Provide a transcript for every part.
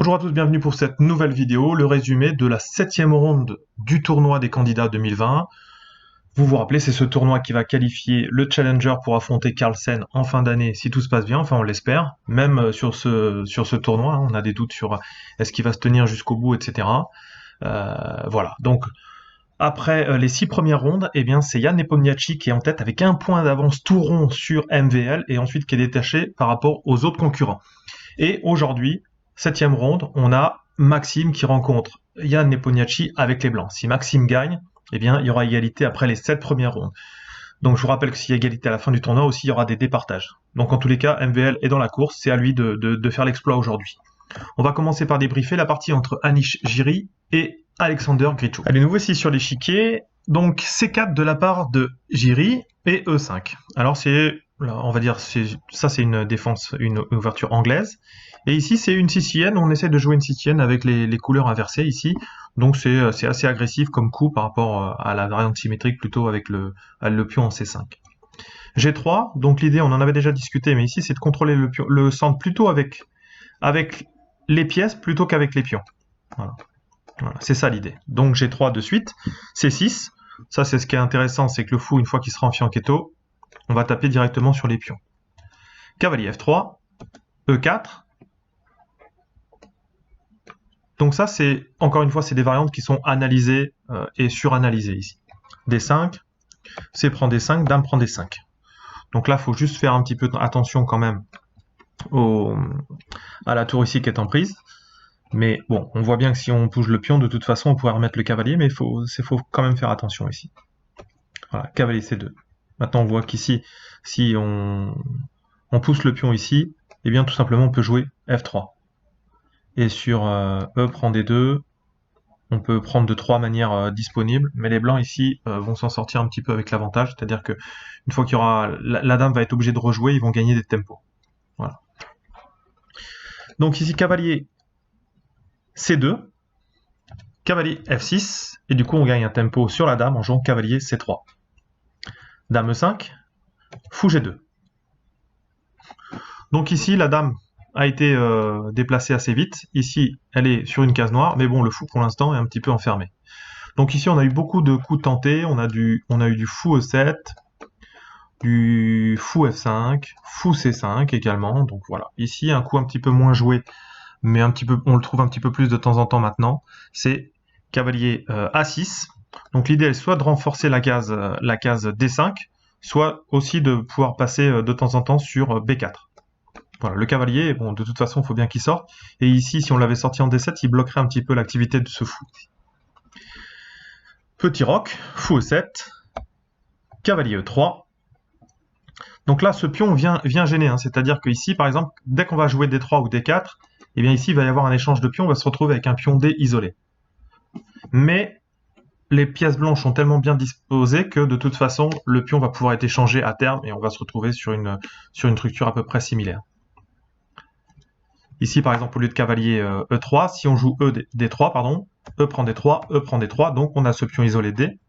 Bonjour à tous, bienvenue pour cette nouvelle vidéo, le résumé de la 7e ronde du tournoi des candidats 2020. Vous vous rappelez, c'est ce tournoi qui va qualifier le challenger pour affronter Carlsen en fin d'année, si tout se passe bien, enfin on l'espère. Même sur ce tournoi, on a des doutes sur est-ce qu'il va se tenir jusqu'au bout, etc. Voilà, donc après les 6 premières rondes, eh bien c'est Jan Nepomniachtchi qui est en tête avec un point d'avance tout rond sur MVL et ensuite qui est détaché par rapport aux autres concurrents. Et aujourd'hui, 7e ronde, on a Maxime qui rencontre Jan Nepomniachtchi avec les Blancs. Si Maxime gagne, eh bien, il y aura égalité après les 7 premières rondes. Donc je vous rappelle que s'il y a égalité à la fin du tournoi aussi, il y aura des départages. Donc en tous les cas, MVL est dans la course, c'est à lui de faire l'exploit aujourd'hui. On va commencer par débriefer la partie entre Anish Giri et Alexander Grichuk. Allez, nous voici sur l'échiquier. Donc C4 de la part de Giri et E5. Alors on va dire, ça c'est une défense, une ouverture anglaise. Et ici c'est une sicilienne, on essaie de jouer une sicilienne avec les couleurs inversées ici. Donc c'est assez agressif comme coup par rapport à la variante symétrique plutôt avec le pion en C5. G3, donc l'idée, on en avait déjà discuté, mais ici c'est de contrôler le centre plutôt avec les pièces plutôt qu'avec les pions. Voilà. Voilà, c'est ça l'idée. Donc G3 de suite, C6, ça c'est ce qui est intéressant, c'est que le fou, une fois qu'il sera en fianchetto, on va taper directement sur les pions. Cavalier F3, E4. Donc ça, c'est encore une fois, c'est des variantes qui sont analysées et suranalysées ici. D5, C prend D5, Dame prend D5. Donc là, il faut juste faire un petit peu attention quand même à la tour ici qui est en prise. Mais bon, on voit bien que si on bouge le pion, de toute façon, on pourrait remettre le cavalier, mais il faut quand même faire attention ici. Voilà, cavalier C2. Maintenant, on voit qu'ici, si on pousse le pion ici, eh bien, tout simplement, on peut jouer F3. Et sur E prend D2, on peut prendre de 3 manières disponibles, mais les blancs ici vont s'en sortir un petit peu avec l'avantage, c'est-à-dire que une fois qu'il y aura la dame va être obligée de rejouer, ils vont gagner des tempos. Voilà. Donc ici, cavalier C2, cavalier F6, et du coup on gagne un tempo sur la dame en jouant cavalier C3. Dame E5, fou G2. Donc ici la dame a été déplacée assez vite. Ici elle est sur une case noire, mais bon le fou pour l'instant est un petit peu enfermé. Donc ici on a eu beaucoup de coups tentés, on a eu du fou E7, du fou F5, fou C5 également, donc voilà. Ici un coup un petit peu moins joué, mais on le trouve un petit peu plus de temps en temps maintenant, c'est cavalier A6. Donc l'idée est soit de renforcer la case D5, soit aussi de pouvoir passer de temps en temps sur B4. Voilà, le cavalier, bon, de toute façon, il faut bien qu'il sorte. Et ici, si on l'avait sorti en D7, il bloquerait un petit peu l'activité de ce fou. Petit roc, fou E7, cavalier E3. Donc là, ce pion vient gêner, hein, c'est-à-dire qu'ici, par exemple, dès qu'on va jouer D3 ou D4, eh bien ici, il va y avoir un échange de pions, on va se retrouver avec un pion D isolé. Mais les pièces blanches sont tellement bien disposées que de toute façon, le pion va pouvoir être échangé à terme et on va se retrouver sur une structure à peu près similaire. Ici, par exemple, au lieu de cavalier E3, si on joue D3, pardon, E prend D3, E prend D3, donc on a ce pion isolé D.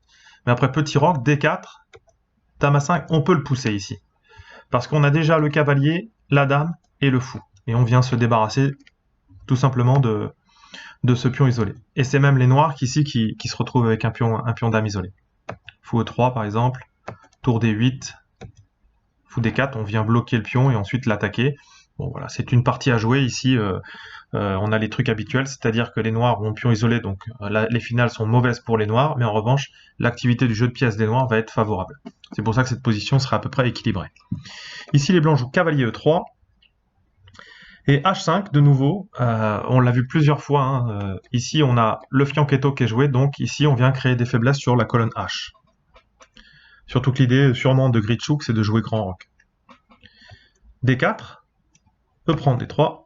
Mais après, petit roc, D4, dame A5, on peut le pousser ici. Parce qu'on a déjà le cavalier, la dame et le fou. Et on vient se débarrasser tout simplement de ce pion isolé. Et c'est même les noirs qui se retrouvent avec un pion dame isolé. Fou E3 par exemple, tour D8, fou D4, on vient bloquer le pion et ensuite l'attaquer. Bon voilà, c'est une partie à jouer ici, on a les trucs habituels, c'est-à-dire que les noirs ont pion isolé, donc les finales sont mauvaises pour les noirs, mais en revanche, l'activité du jeu de pièces des noirs va être favorable. C'est pour ça que cette position sera à peu près équilibrée. Ici les blancs jouent cavalier E3, et H5, de nouveau, on l'a vu plusieurs fois, hein, ici on a le fianchetto qui est joué, donc ici on vient créer des faiblesses sur la colonne H. Surtout que l'idée, sûrement, de Grichuk, c'est de jouer grand roc. D4, E prend D3,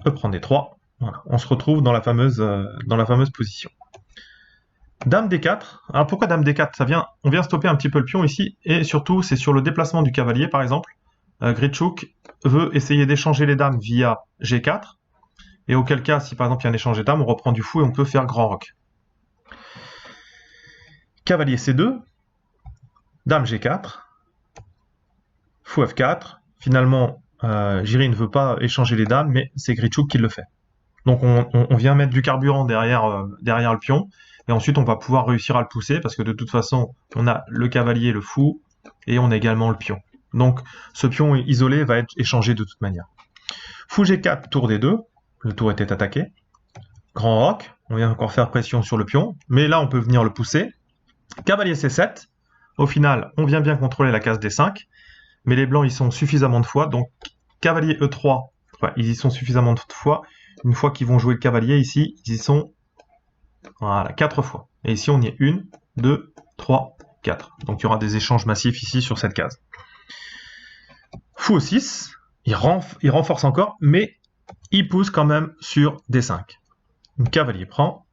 E prend D3, voilà, on se retrouve dans la fameuse position. Dame D4, alors pourquoi Dame D4 on vient stopper un petit peu le pion ici, et surtout c'est sur le déplacement du cavalier par exemple, Grichuk veut essayer d'échanger les dames via G4, et auquel cas, si par exemple il y a un échange de dames, on reprend du fou et on peut faire grand roc. Cavalier C2, dame G4, fou F4, finalement Giri ne veut pas échanger les dames, mais c'est Grichuk qui le fait. Donc on vient mettre du carburant derrière le pion, et ensuite on va pouvoir réussir à le pousser, parce que de toute façon, on a le cavalier, le fou, et on a également le pion. Donc ce pion isolé va être échangé de toute manière. Fou G4, tour D2, le tour était attaqué. Grand roc, on vient encore faire pression sur le pion, mais là on peut venir le pousser. Cavalier C7, au final on vient bien contrôler la case D5, mais les blancs ils sont suffisamment de fois, donc cavalier E3, ouais, ils y sont suffisamment de fois. Une fois qu'ils vont jouer le cavalier ici, ils y sont, voilà, 4 fois. Et ici on y est 1, 2, 3, 4. Donc il y aura des échanges massifs ici sur cette case. Fou E6, il renforce encore, mais il pousse quand même sur D5. Cavalier prend,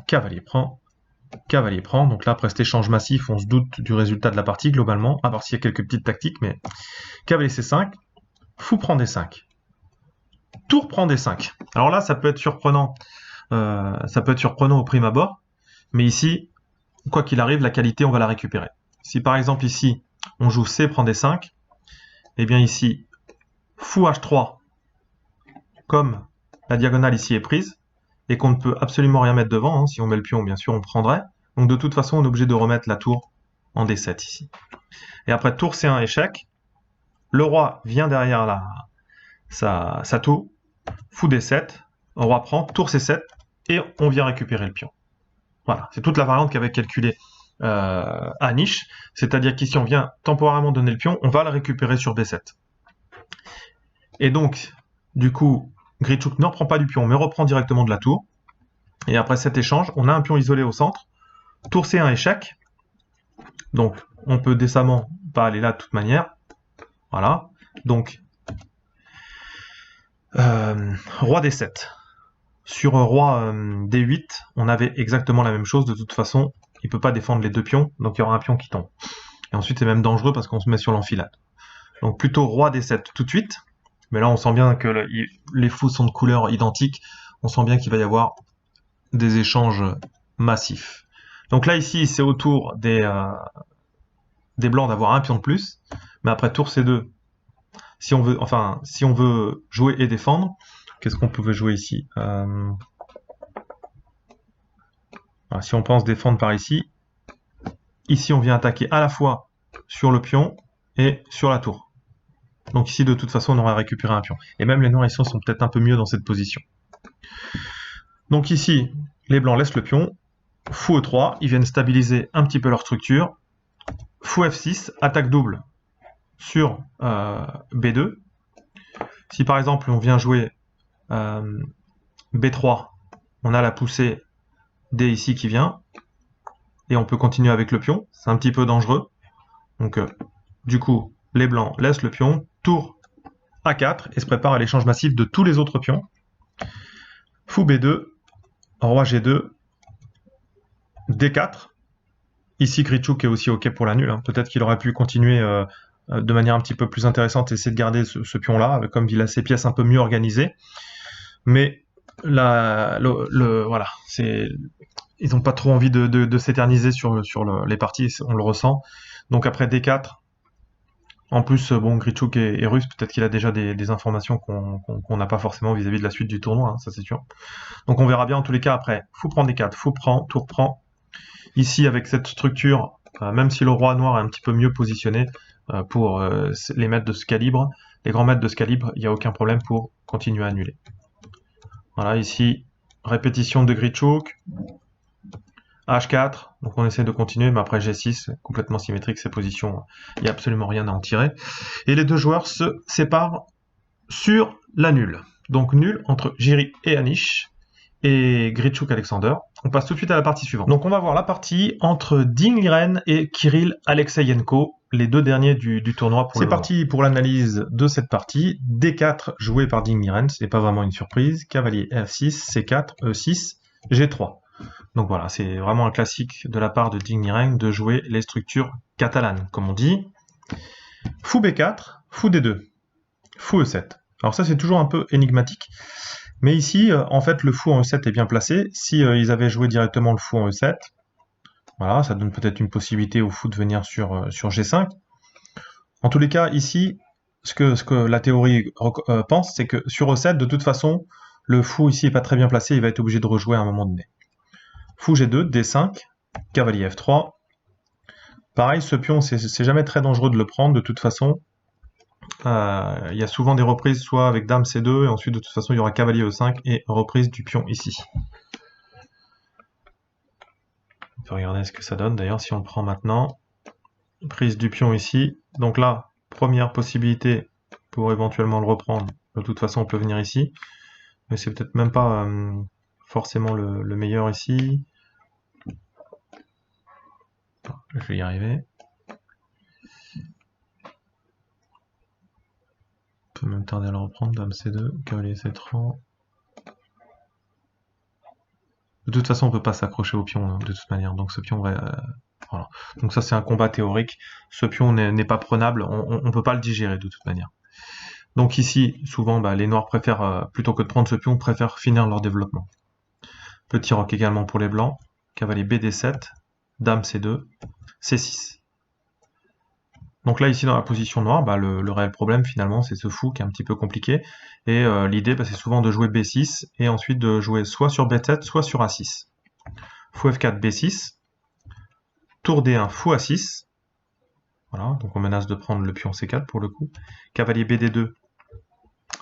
cavalier prend, cavalier prend. Donc là, après cet échange massif, on se doute du résultat de la partie globalement, à part s'il y a quelques petites tactiques, mais cavalier C5, fou prend D5. Tour prend D5. Alors là, ça peut être surprenant. Au prime abord, mais ici, quoi qu'il arrive, la qualité, on va la récupérer. Si par exemple ici, on joue C prend D5, et bien ici, fou H3, comme la diagonale ici est prise, et qu'on ne peut absolument rien mettre devant, hein, si on met le pion, bien sûr, on prendrait. Donc de toute façon, on est obligé de remettre la tour en D7 ici. Et après tour C1 échec, le roi vient derrière sa tour, fou D7, roi prend, tour C7, et on vient récupérer le pion. Voilà, c'est toute la variante qu'avait calculée Anish, c'est-à-dire qu'ici on vient temporairement donner le pion, on va le récupérer sur B7. Et donc, du coup, Grichuk ne reprend pas du pion, mais reprend directement de la tour. Et après cet échange, on a un pion isolé au centre. Tour C1 échec. Donc, on peut décemment pas aller là de toute manière. Voilà. Donc, roi D7. Sur roi D8, on avait exactement la même chose. De toute façon, il peut pas défendre les deux pions, donc il y aura un pion qui tombe. Et ensuite, c'est même dangereux parce qu'on se met sur l'enfilade. Donc plutôt roi D7 tout de suite. Mais là, on sent bien que les fous sont de couleurs identiques. On sent bien qu'il va y avoir des échanges massifs. Donc là, ici, c'est au tour des blancs d'avoir un pion de plus. Mais après tour C2, si on veut jouer et défendre, qu'est-ce qu'on pouvait jouer ici si on pense défendre par ici, on vient attaquer à la fois sur le pion et sur la tour. Donc ici, de toute façon, on aura récupéré un pion. Et même les noirs ici sont peut-être un peu mieux dans cette position. Donc ici, les blancs laissent le pion. Fou E3, ils viennent stabiliser un petit peu leur structure. Fou F6, attaque double sur B2. Si par exemple on vient jouer B3, on a la poussée D ici qui vient. Et on peut continuer avec le pion. C'est un petit peu dangereux. Donc du coup, les blancs laissent le pion. Tour A4 et se préparent à l'échange massif de tous les autres pions. Fou B2, roi G2, D4. Ici, Grichuk est aussi OK pour la nulle. Hein. Peut-être qu'il aurait pu continuer de manière un petit peu plus intéressante et essayer de garder ce pion-là, comme il a ses pièces un peu mieux organisées. Mais voilà, ils n'ont pas trop envie de s'éterniser sur les parties, on le ressent. Donc après D4, en plus, bon, Grichuk est russe, peut-être qu'il a déjà des informations qu'on n'a pas forcément vis-à-vis de la suite du tournoi, hein, ça c'est sûr. Donc on verra bien en tous les cas après. Fou prend D4, fou prend, tour prend. Ici, avec cette structure, même si le roi noir est un petit peu mieux positionné pour les maîtres de ce calibre, les grands maîtres de ce calibre, il n'y a aucun problème pour continuer à annuler. Voilà, ici, répétition de Grichuk. H4, donc on essaie de continuer, mais après G6, complètement symétrique, ces positions, il n'y a absolument rien à en tirer. Et les deux joueurs se séparent sur la nulle. Donc nul entre Jiri et Anish, et Grichuk Alexander. On passe tout de suite à la partie suivante. Donc on va voir la partie entre Ding Liren et Kirill Alexeyenko, les deux derniers du tournoi. C'est parti pour l'analyse de cette partie. D4 joué par Ding Liren, c'est pas vraiment une surprise. Cavalier F6, C4, E6, G3. Donc voilà, c'est vraiment un classique de la part de Ding Liren de jouer les structures catalanes, comme on dit. Fou B4, fou D2, fou E7. Alors ça, c'est toujours un peu énigmatique. Mais ici, en fait, le fou en E7 est bien placé. Si ils avaient joué directement le fou en E7, voilà, ça donne peut-être une possibilité au fou de venir sur G5. En tous les cas, ici, ce que la théorie pense, c'est que sur E7, de toute façon, Le fou ici est pas très bien placé, il va être obligé de rejouer à un moment donné. Fou G2, D5, cavalier F3. Pareil, ce pion, c'est jamais très dangereux de le prendre, de toute façon. Il y a souvent des reprises, soit avec dame C2, et ensuite de toute façon il y aura cavalier E5 et reprise du pion ici. On peut regarder ce que ça donne d'ailleurs si on le prend maintenant. Prise du pion ici. Donc là, première possibilité pour éventuellement le reprendre. De toute façon, on peut venir ici. Mais c'est peut-être même pas forcément le meilleur ici. Je vais y arriver. On peut même tarder à le reprendre. Dame C2, cavalier C3. De toute façon, on peut pas s'accrocher au pion hein, de toute manière. Donc ce pion va... voilà. Donc ça, c'est un combat théorique. Ce pion n'est pas prenable. On peut pas le digérer de toute manière. Donc ici, souvent, les noirs préfèrent, plutôt que de prendre ce pion, préfèrent finir leur développement. Petit roc également pour les blancs. Cavalier BD7, dame C2, C6. Donc là, ici, dans la position noire, le réel problème, finalement, c'est ce fou qui est un petit peu compliqué. Et l'idée, c'est souvent de jouer B6, et ensuite de jouer soit sur B7, soit sur A6. Fou F4, B6. Tour D1, fou A6. Voilà, donc on menace de prendre le pion C4 pour le coup. Cavalier BD2,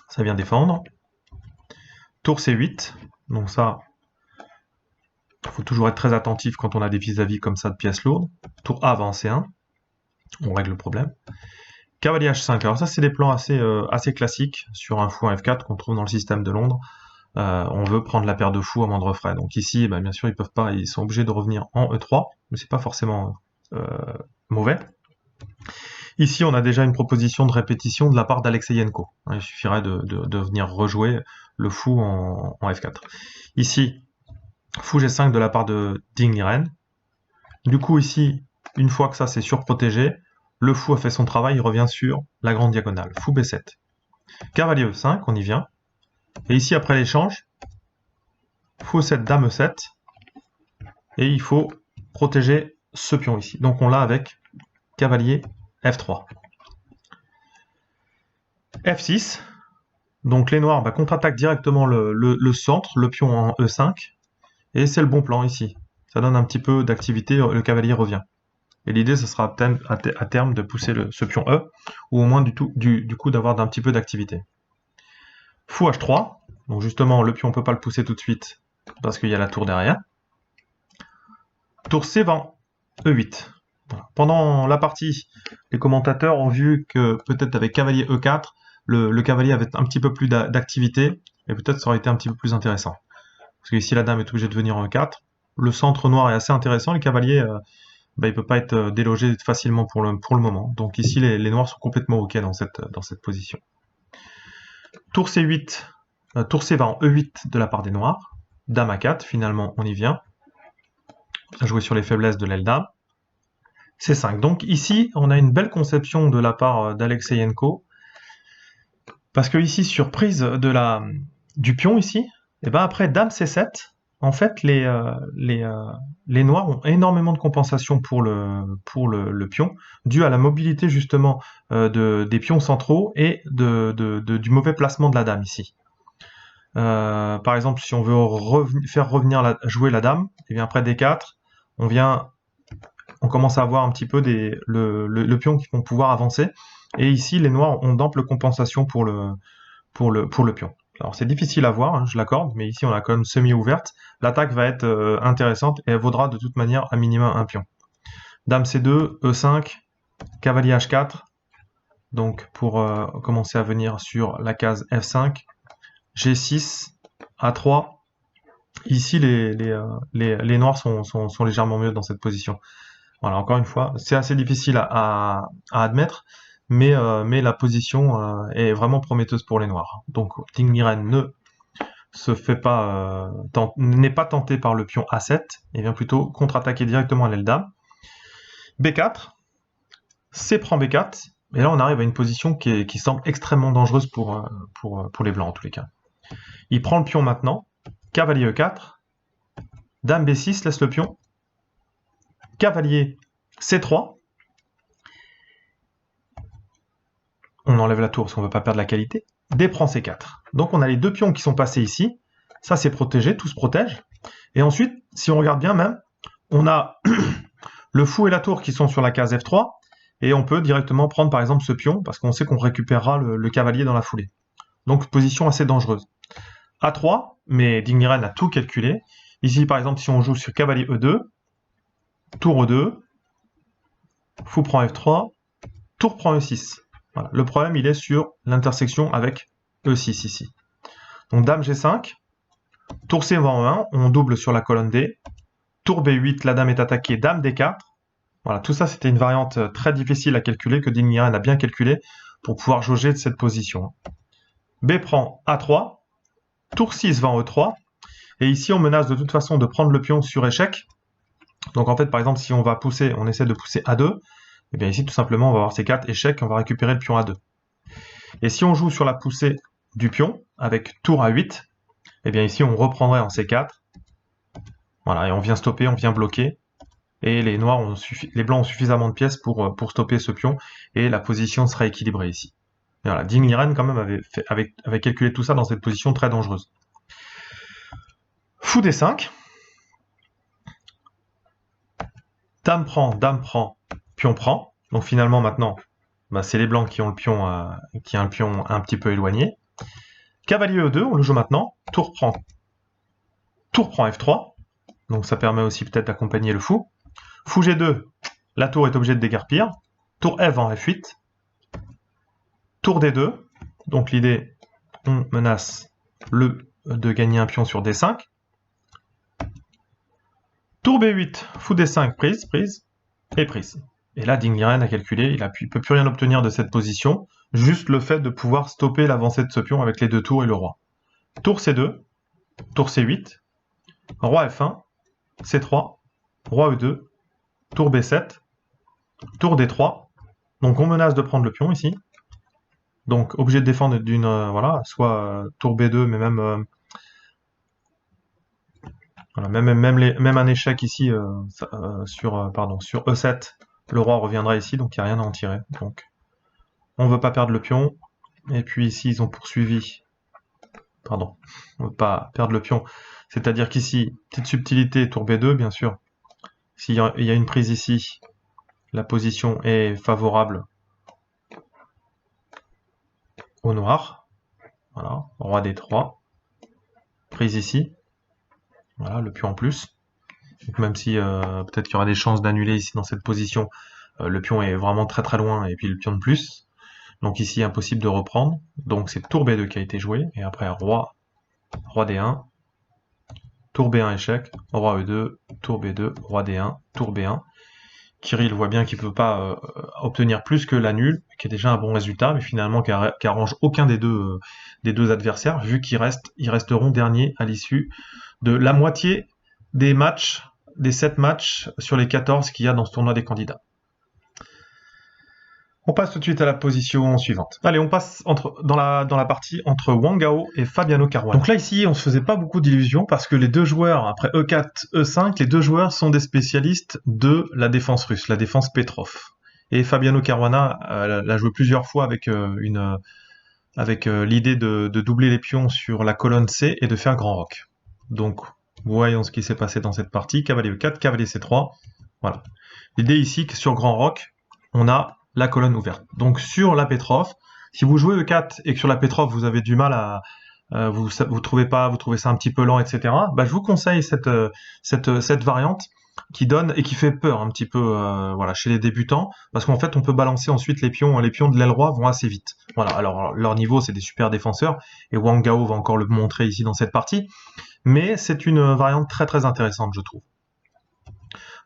ça vient défendre. Tour C8, donc ça, il faut toujours être très attentif quand on a des vis-à-vis comme ça de pièces lourdes. Tour A va en C1, on règle le problème. Cavalier H5, alors ça c'est des plans assez classiques sur un fou en F4 qu'on trouve dans le système de Londres. On veut prendre la paire de fous à moindre frais. Donc ici, bien sûr, ils peuvent pas, ils sont obligés de revenir en E3, mais c'est pas forcément mauvais. Ici, on a déjà une proposition de répétition de la part d'Alexeyenko. Il suffirait de venir rejouer le fou en F4. Ici, fou G5 de la part de Ding Liren. Du coup, ici, une fois que ça c'est surprotégé, le fou a fait son travail, il revient sur la grande diagonale. Fou B7. Cavalier E5, on y vient. Et ici, après l'échange, fou E7, dame E7. Et il faut protéger ce pion ici. Donc on l'a avec cavalier F3. F6. Donc les noirs contre-attaquent directement le centre, le pion en E5. Et c'est le bon plan ici. Ça donne un petit peu d'activité, le cavalier revient. Et l'idée, ce sera à terme de pousser ce pion E, ou au moins du coup d'avoir un petit peu d'activité. Fou H3, donc justement le pion on ne peut pas le pousser tout de suite, parce qu'il y a la tour derrière. Tour C20, E8. Voilà. Pendant la partie, les commentateurs ont vu que peut-être avec cavalier E4, le cavalier avait un petit peu plus d'activité, et peut-être ça aurait été un petit peu plus intéressant. Parce que ici la dame est obligée de venir en E4. Le centre noir est assez intéressant, le cavalier... il ne peut pas être délogé facilement pour le moment. Donc ici, les noirs sont complètement OK dans cette position. Tour C8, tour C20 en E8 de la part des noirs. Dame A4, finalement, on y vient. Bien joué sur les faiblesses de l'aile dame. C5. Donc ici, on a une belle conception de la part d'Alexeyenko. Parce que ici, sur prise du pion, ici, et après Dame C7, en fait, les noirs ont énormément de compensation pour le pion, dû à la mobilité justement des pions centraux et du mauvais placement de la dame ici. Par exemple, si on veut faire jouer la dame, et bien après D4, on commence à avoir un petit peu le pion qui vont pouvoir avancer. Et ici, les noirs ont d'ample compensation pour le pion. Alors c'est difficile à voir, hein, je l'accorde, mais ici on l'a quand même semi-ouverte. L'attaque va être intéressante et elle vaudra de toute manière un minimum un pion. Dame C2, E5, cavalier H4, donc pour commencer à venir sur la case F5, G6, A3. Ici les noirs sont légèrement mieux dans cette position. Voilà, encore une fois, c'est assez difficile à admettre, mais la position est vraiment prometteuse pour les noirs. Donc Ding Liren n'est pas tenté par le pion A7, et vient plutôt contre-attaquer directement à l'aile dame. B4, C prend B4, et là on arrive à une position qui semble extrêmement dangereuse pour les blancs en tous les cas. Il prend le pion maintenant, cavalier E4, dame B6 laisse le pion, cavalier C3, on enlève la tour parce qu'on ne veut pas perdre la qualité. D prend C4. Donc on a les deux pions qui sont passés ici. Ça c'est protégé, tout se protège. Et ensuite, si on regarde bien même, on a le fou et la tour qui sont sur la case F3. Et on peut directement prendre par exemple ce pion, parce qu'on sait qu'on récupérera le cavalier dans la foulée. Donc position assez dangereuse. A3, mais Digniren a tout calculé. Ici par exemple, si on joue sur cavalier E2, tour E2, fou prend F3, tour prend E6. Voilà. Le problème, il est sur l'intersection avec E6 ici. Donc dame G5, tour C va en 1, on double sur la colonne D, tour B8, la dame est attaquée, dame D4. Voilà, tout ça, c'était une variante très difficile à calculer, que Digniren a bien calculé pour pouvoir jauger de cette position. B prend A3, tour 6 va en E3, et ici, on menace de toute façon de prendre le pion sur échec. Donc en fait, par exemple, si on va pousser, on essaie de pousser A2, et bien ici, tout simplement, on va avoir C4, échec, on va récupérer le pion A2. Et si on joue sur la poussée du pion, avec tour A8, et bien ici, on reprendrait en C4. Voilà, et on vient stopper, on vient bloquer. Et les noirs les blancs ont suffisamment de pièces pour stopper ce pion, et la position sera équilibrée ici. Et voilà, Digniren quand même avait calculé tout ça dans cette position très dangereuse. Fou D5. Dame prend, pion prend. Donc finalement maintenant, bah, c'est les blancs qui ont le pion, un petit peu éloigné. Cavalier E2, on le joue maintenant. Tour prend F3. Donc ça permet aussi peut-être d'accompagner le fou. Fou G2, la tour est obligée de déguerpir. Tour F en F8. Tour D2. Donc l'idée, on menace de gagner un pion sur D5. Tour B8, fou D5, prise, et prise. Et là, Digniren a calculé, il ne peut plus rien obtenir de cette position, juste le fait de pouvoir stopper l'avancée de ce pion avec les deux tours et le roi. Tour C2, tour C8, roi F1, C3, roi E2, tour B7, tour D3. Donc on menace de prendre le pion ici. Donc obligé de défendre d'une, voilà, soit tour B2, mais même... voilà, même un échec ici sur E7, le roi reviendra ici, donc il n'y a rien à en tirer. Donc on ne veut pas perdre le pion. Et puis ici, ils ont poursuivi. Pardon, on ne veut pas perdre le pion. C'est-à-dire qu'ici, petite subtilité, tour B2, bien sûr. S'il y a une prise ici, la position est favorable au noir. Voilà, roi D3. Prise ici. Voilà, le pion en plus. Donc même si peut-être qu'il y aura des chances d'annuler ici dans cette position, le pion est vraiment très très loin, et puis le pion de plus. Donc ici, impossible de reprendre. Donc c'est tour B2 qui a été joué, et après roi D1, tour B1 échec, roi E2, tour B2, roi D1, tour B1. Kirill voit bien qu'il ne peut pas obtenir plus que la nulle, qui est déjà un bon résultat, mais finalement qui arrange aucun des deux adversaires, vu qu'ils resteront derniers à l'issue de la moitié des matchs, des 7 matchs sur les 14 qu'il y a dans ce tournoi des candidats. On passe tout de suite à la position suivante. Allez, on passe dans la partie entre Wang Gao et Fabiano Caruana. Donc là, ici, on se faisait pas beaucoup d'illusions parce que les deux joueurs, après E4, E5, les deux joueurs sont des spécialistes de la défense russe, la défense Petrov. Et Fabiano Caruana l'a joué plusieurs fois avec l'idée de doubler les pions sur la colonne C et de faire grand roc. Donc, voyons ce qui s'est passé dans cette partie. Cavalier E4, cavalier C3. Voilà. L'idée ici, que sur grand roc, on a la colonne ouverte. Donc sur la Petrov, si vous jouez E4 et que sur la Petrov vous avez du mal à vous trouvez ça un petit peu lent, etc. Bah, je vous conseille cette variante qui donne et qui fait peur un petit peu voilà, chez les débutants, parce qu'en fait on peut balancer ensuite les pions de l'aile roi vont assez vite. Voilà, alors leur niveau c'est des super défenseurs, et Wang Gao va encore le montrer ici dans cette partie, mais c'est une variante très très intéressante je trouve.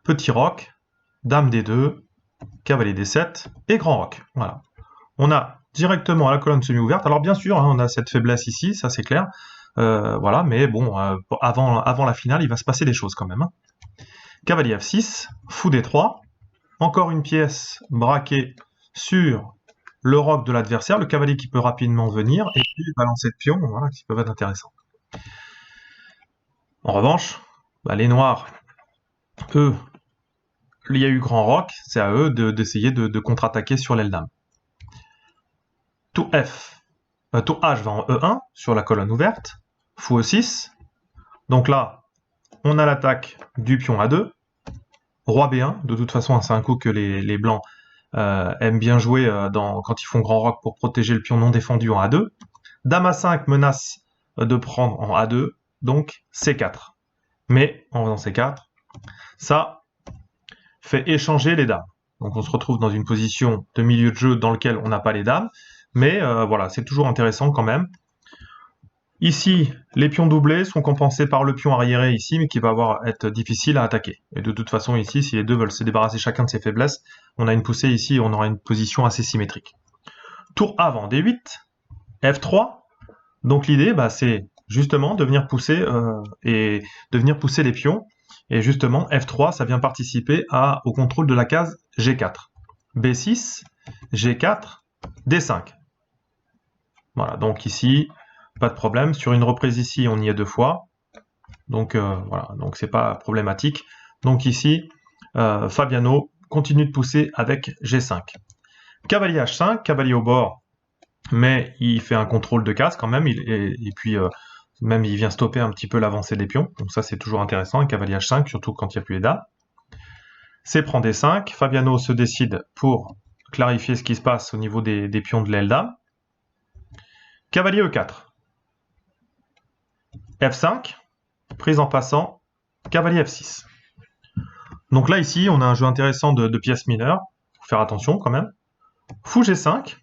Petit roc, dame D2, cavalier D7 et grand roc. Voilà. On a directement la colonne semi-ouverte. Alors bien sûr, hein, on a cette faiblesse ici, ça c'est clair. Voilà, mais bon, avant la finale, il va se passer des choses quand même. Hein. Cavalier F6, fou D3. Encore une pièce braquée sur le roc de l'adversaire, le cavalier qui peut rapidement venir, et puis balancer de pions, voilà, qui peuvent être intéressants. En revanche, bah, les noirs, eux, il y a eu grand roc, c'est à eux d'essayer de contre-attaquer sur l'aile dame. Tour F, tour H va en E1 sur la colonne ouverte, fou E6. Donc là, on a l'attaque du pion A2, roi B1. De toute façon, c'est un coup que les blancs aiment bien jouer quand ils font grand roc pour protéger le pion non défendu en A2. Dame A5 menace de prendre en A2, donc C4. Mais en faisant C4, ça fait échanger les dames. Donc on se retrouve dans une position de milieu de jeu dans lequel on n'a pas les dames, mais voilà, c'est toujours intéressant quand même. Ici, les pions doublés sont compensés par le pion arriéré ici, mais qui va être difficile à attaquer. Et de toute façon ici, si les deux veulent se débarrasser chacun de ses faiblesses, on a une poussée ici et on aura une position assez symétrique. Tour avant D8, F3. Donc l'idée, c'est justement de venir pousser les pions. Et justement, F3, ça vient participer au contrôle de la case G4. B6, G4, D5. Voilà, donc ici, pas de problème. Sur une reprise ici, on y est 2 fois. Donc voilà, donc c'est pas problématique. Donc ici, Fabiano continue de pousser avec G5. Cavalier H5, cavalier au bord, mais il fait un contrôle de case quand même, et puis même il vient stopper un petit peu l'avancée des pions, donc ça c'est toujours intéressant, un cavalier H5, surtout quand il n'y a plus les dames. C prend D5, Fabiano se décide pour clarifier ce qui se passe au niveau des pions de l'aile dame. Cavalier E4. F5, prise en passant, cavalier F6. Donc là ici on a un jeu intéressant de pièces mineures, faut faire attention quand même. Fou G5.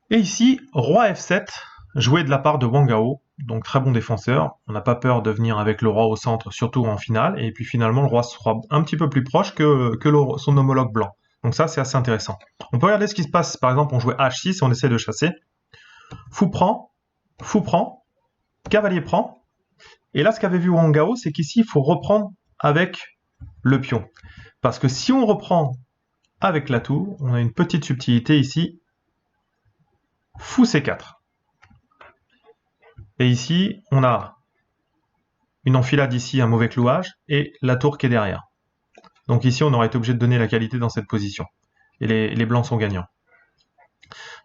Et ici, roi F7, joué de la part de Wang Gao, donc très bon défenseur. On n'a pas peur de venir avec le roi au centre, surtout en finale. Et puis finalement, le roi sera un petit peu plus proche que son homologue blanc. Donc ça, c'est assez intéressant. On peut regarder ce qui se passe. Par exemple, on jouait H6 et on essaie de chasser. Fou prend, cavalier prend. Et là, ce qu'avait vu Wang Gao, c'est qu'ici, il faut reprendre avec le pion. Parce que si on reprend avec la tour, on a une petite subtilité ici. Fou C4. Et ici, on a une enfilade ici, un mauvais clouage, et la tour qui est derrière. Donc ici, on aurait été obligé de donner la qualité dans cette position. Et les blancs sont gagnants.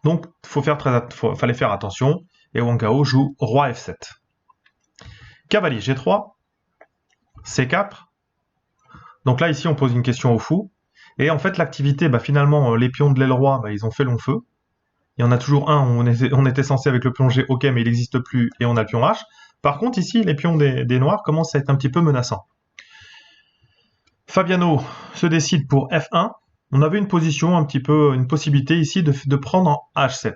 Donc, fallait faire attention. Et Wang Gao joue roi F7. Cavalier G3, C4. Donc là, ici, on pose une question au fou. Et en fait, l'activité, finalement, les pions de l'aile roi, ils ont fait long feu. Il y en a toujours un où on était censé avec le pion G, ok, mais il n'existe plus, et on a le pion H. Par contre, ici, les pions des noirs commencent à être un petit peu menaçants. Fabiano se décide pour F1. On avait une position, une possibilité ici de prendre en H7.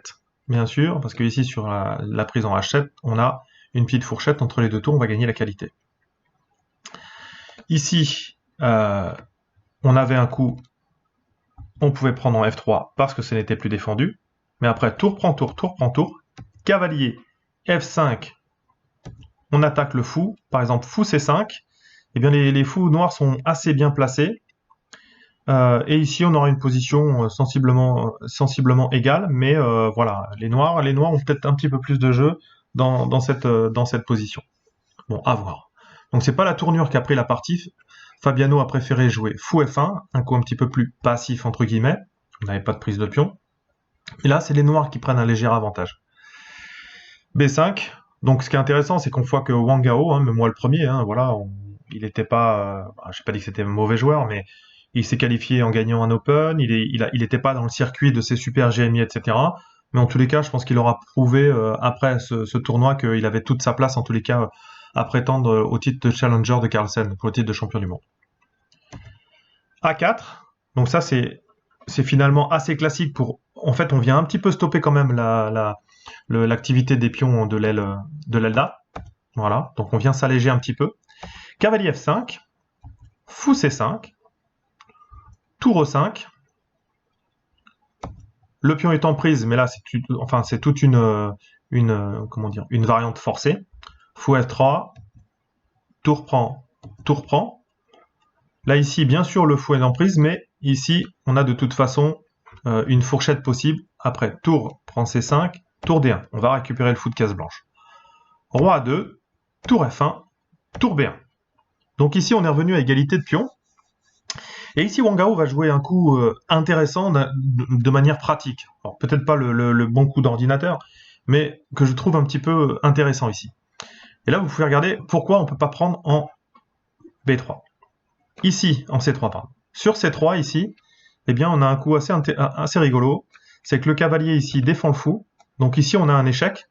Bien sûr, parce que ici, sur la prise en H7, on a une petite fourchette entre les deux tours, on va gagner la qualité. Ici, on avait un coup, on pouvait prendre en F3 parce que ce n'était plus défendu. Mais après, tour prend tour, tour prend tour. Cavalier F5, on attaque le fou. Par exemple, fou C5. Eh bien, les fous noirs sont assez bien placés. Et ici, on aura une position sensiblement égale. Mais voilà, les noirs ont peut-être un petit peu plus de jeu dans cette position. Bon, à voir. Donc, c'est pas la tournure qu'a pris la partie. Fabiano a préféré jouer fou F1, un coup un petit peu plus passif, entre guillemets. On n'avait pas de prise de pion. Et là, c'est les noirs qui prennent un léger avantage. B5. Donc, ce qui est intéressant, c'est qu'on voit que Wang Gao, même moi le premier, voilà, il n'était pas... je n'ai pas dit que c'était un mauvais joueur, mais il s'est qualifié en gagnant un Open, il n'était pas dans le circuit de ces super GMI, etc. Mais en tous les cas, je pense qu'il aura prouvé, après ce tournoi, qu'il avait toute sa place, en tous les cas, à prétendre au titre de challenger de Carlsen, pour le titre de champion du monde. A4. Donc ça, c'est finalement assez classique pour... En fait, on vient un petit peu stopper quand même l'activité des pions de l'aile. Voilà, donc on vient s'alléger un petit peu. Cavalier F5, fou C5, tour E5. Le pion est en prise, mais là, c'est toute une variante forcée. Fou F3, tour prend, tour prend. Là, ici, bien sûr, le fou est en prise, mais ici, on a de toute façon une fourchette possible. Après, tour prend C5, tour D1. On va récupérer le fou de case blanche. Roi A2, tour F1, tour B1. Donc ici, on est revenu à égalité de pions. Et ici, Wang Gao va jouer un coup intéressant de manière pratique. Alors, peut-être pas le bon coup d'ordinateur, mais que je trouve un petit peu intéressant ici. Et là, vous pouvez regarder pourquoi on ne peut pas prendre en B3. Ici, en C3, pardon. Sur C3, ici, eh bien, on a un coup assez rigolo. C'est que le cavalier, ici, défend le fou. Donc ici, on a un échec.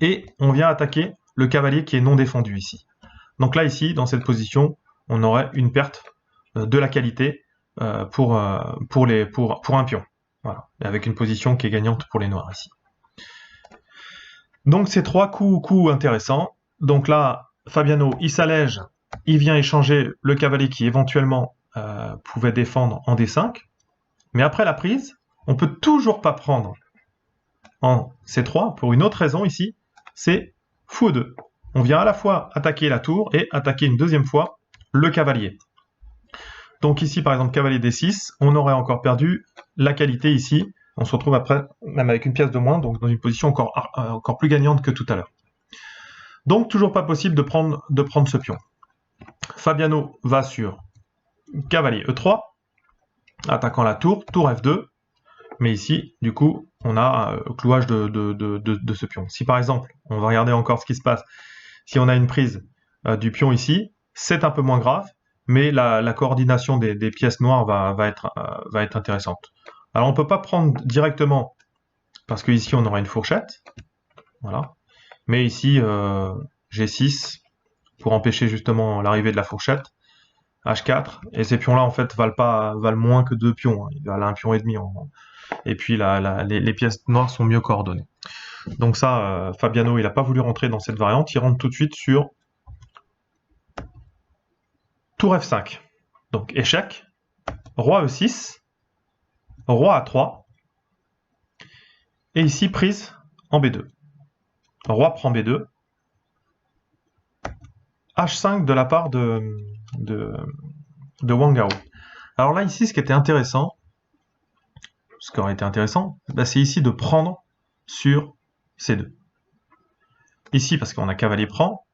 Et on vient attaquer le cavalier qui est non défendu, ici. Donc là, ici, dans cette position, on aurait une perte de la qualité pour un pion. Voilà. Et avec une position qui est gagnante pour les noirs, ici. Donc, ces trois coups intéressants. Donc là, Fabiano, il s'allège, il vient échanger le cavalier qui éventuellement pouvait défendre en D5. Mais après la prise, on peut toujours pas prendre en C3 pour une autre raison ici, c'est fou 2. On vient à la fois attaquer la tour et attaquer une deuxième fois le cavalier. Donc ici, par exemple, cavalier D6, on aurait encore perdu la qualité ici. On se retrouve après, même avec une pièce de moins, donc dans une position encore plus gagnante que tout à l'heure. Donc, toujours pas possible de prendre ce pion. Fabiano va sur cavalier E3, attaquant la tour, tour F2. Mais ici, du coup, on a clouage de ce pion. Si par exemple, on va regarder encore ce qui se passe, si on a une prise du pion ici, c'est un peu moins grave, mais la coordination des pièces noires va être intéressante. Alors on ne peut pas prendre directement, parce qu'ici on aura une fourchette, voilà. Mais ici, G6, pour empêcher justement l'arrivée de la fourchette, H4, et ces pions-là en fait valent moins que 2 pions, hein. Ils valent 1 pion et demi. Et puis les pièces noires sont mieux coordonnées. Donc ça, Fabiano, il n'a pas voulu rentrer dans cette variante, il rentre tout de suite sur tour F5. Donc échec, roi E6, roi A3, et ici prise en B2. Roi prend B2, H5 de la part de Wang Gao. Alors là, ici, ce qui aurait été intéressant, bah, c'est ici de prendre sur C2. Ici, parce qu'on a cavalier prend,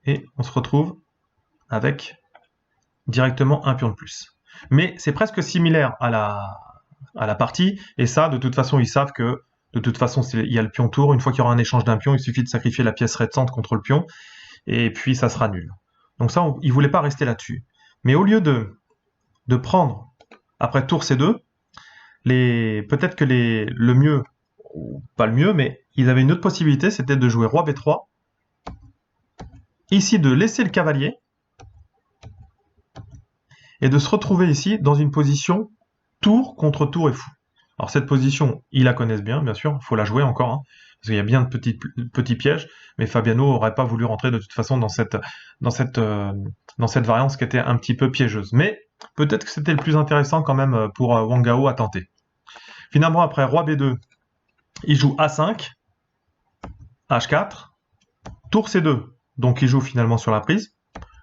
et on se retrouve avec directement un pion de plus. Mais c'est presque similaire à la partie, et ça, de toute façon, ils savent que, de toute façon, il y a le pion tour, une fois qu'il y aura un échange d'un pion, il suffit de sacrifier la pièce récente contre le pion, et puis ça sera nul. Donc ça, ils ne voulaient pas rester là-dessus. Mais au lieu de prendre, après tour C2, peut-être que le mieux, ou pas le mieux, mais ils avaient une autre possibilité, c'était de jouer roi B3, ici de laisser le cavalier, et de se retrouver ici dans une position tour contre tour et fou. Alors cette position, ils la connaissent bien sûr, il faut la jouer encore, hein, parce qu'il y a bien de petits pièges, mais Fabiano n'aurait pas voulu rentrer de toute façon dans cette variance qui était un petit peu piégeuse. Mais peut-être que c'était le plus intéressant quand même pour Wang Gao à tenter. Finalement, après roi B2, il joue A5, H4, tour C2, donc il joue finalement sur la prise,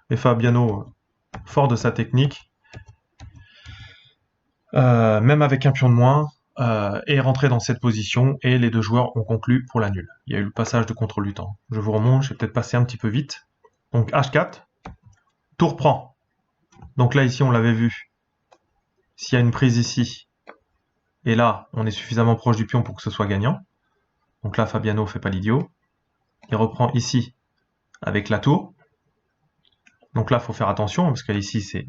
et Fabiano, fort de sa technique, même avec un pion de moins, est rentré dans cette position et les deux joueurs ont conclu pour la nulle. Il y a eu le passage de contrôle du temps. Je vous remonte, j'ai peut-être passé un petit peu vite. Donc H4, tour prend. Donc là ici on l'avait vu. S'il y a une prise ici, et là on est suffisamment proche du pion pour que ce soit gagnant. Donc là Fabiano fait pas l'idiot. Il reprend ici avec la tour. Donc là il faut faire attention parce qu'ici